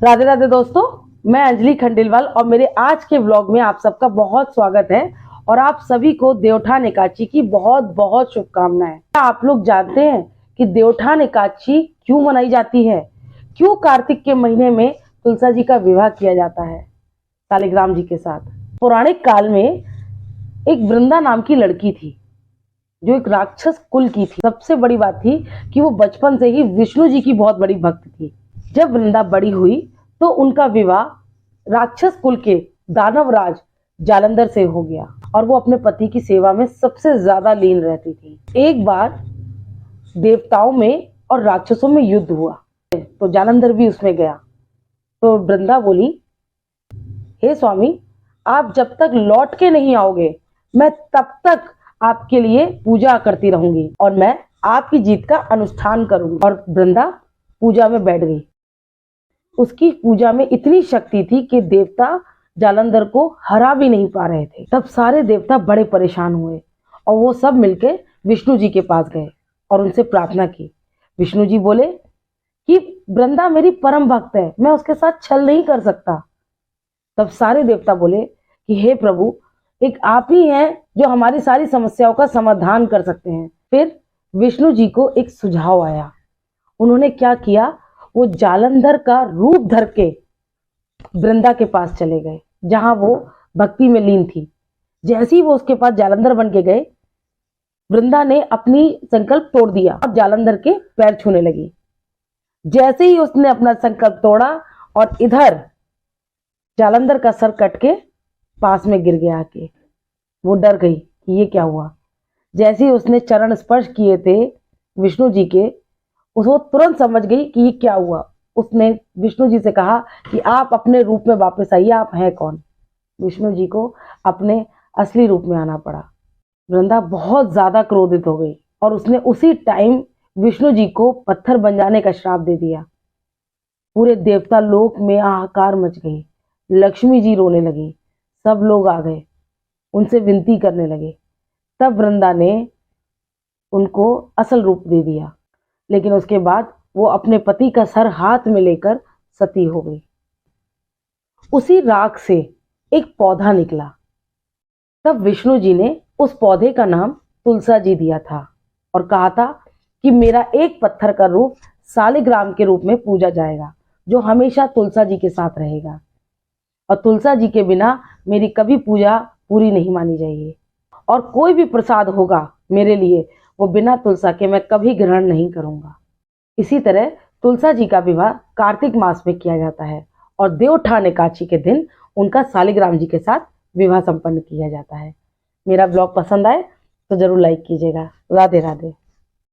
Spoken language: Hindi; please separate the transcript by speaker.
Speaker 1: राधे राधे दोस्तों, मैं अंजलि खंडेलवाल और मेरे आज के व्लॉग में आप सबका बहुत स्वागत है। और आप सभी को देवउठान एकादशी की बहुत बहुत शुभकामनाएं। आप लोग जानते हैं कि देवउठान एकादशी क्यों मनाई जाती है? क्यों कार्तिक के महीने में तुलसा जी का विवाह किया जाता है शालिग्राम जी के साथ? पौराणिक काल में एक वृंदा नाम की लड़की थी जो एक राक्षस कुल की थी। सबसे बड़ी बात थी कि वो बचपन से ही विष्णु जी की बहुत बड़ी भक्त थी। जब वृंदा बड़ी हुई तो उनका विवाह राक्षस कुल के दानवराज जालंधर से हो गया और वो अपने पति की सेवा में सबसे ज्यादा लीन रहती थी। एक बार देवताओं में और राक्षसों में युद्ध हुआ तो जालंधर भी उसमें गया। तो वृंदा बोली, हे स्वामी, आप जब तक लौट के नहीं आओगे मैं तब तक आपके लिए पूजा करती रहूंगी और मैं आपकी जीत का अनुष्ठान करूंगी। और वृंदा पूजा में बैठ गई। उसकी पूजा में इतनी शक्ति थी कि देवता जालंधर को हरा भी नहीं पा रहे थे। तब सारे देवता बड़े परेशान हुए और वो सब मिलके विष्णु जी के पास गए और उनसे प्रार्थना की। विष्णु जी बोले कि वृंदा मेरी परम भक्त है, मैं उसके साथ छल नहीं कर सकता। तब सारे देवता बोले कि हे प्रभु, एक आप ही हैं जो हमारी सारी समस्याओं का समाधान कर सकते हैं। फिर विष्णु जी को एक सुझाव आया। उन्होंने क्या किया, वो जालंधर का रूप धर के वृंदा के पास चले गए जहां वो भक्ति में लीन थी। जैसे ही वो उसके पास जालंधर बन के गए, वृंदा ने अपनी संकल्प तोड़ दिया और जालंधर के पैर छूने लगी। जैसे ही उसने अपना संकल्प तोड़ा और इधर जालंधर का सर कट के पास में गिर गया आके। वो डर गई कि ये क्या हुआ। जैसे ही उसने चरण स्पर्श किए थे विष्णु जी के, वो तुरंत समझ गई कि ये क्या हुआ। उसने विष्णु जी से कहा कि आप अपने रूप में वापस आइए, आप हैं कौन? विष्णु जी को अपने असली रूप में आना पड़ा। वृंदा बहुत ज्यादा क्रोधित हो गई और उसने उसी टाइम विष्णु जी को पत्थर बन जाने का श्राप दे दिया। पूरे देवता लोक में हाहाकार मच गई। लक्ष्मी जी रोने लगी। सब लोग आ गए, उनसे विनती करने लगे। तब वृंदा ने उनको असल रूप दे दिया, लेकिन उसके बाद वो अपने पति का सर हाथ में लेकर सती हो गई। उसी राख से एक पौधा निकला। तब विष्णु जी ने उस पौधे का नाम तुलसा जी दिया था और कहा था कि मेरा एक पत्थर का रूप शालिग्राम के रूप में पूजा जाएगा, जो हमेशा तुलसा जी के साथ रहेगा और तुलसा जी के बिना मेरी कभी पूजा पूरी नहीं मानी जाएगी। और कोई भी प्रसाद होगा मेरे लिए, वो बिना तुलसा के मैं कभी ग्रहण नहीं करूंगा। इसी तरह तुलसा जी का विवाह कार्तिक मास में किया जाता है और देवउठान एकादशी के दिन उनका शालिग्राम जी के साथ विवाह संपन्न किया जाता है। मेरा ब्लॉग पसंद आए तो जरूर लाइक कीजिएगा। राधे राधे।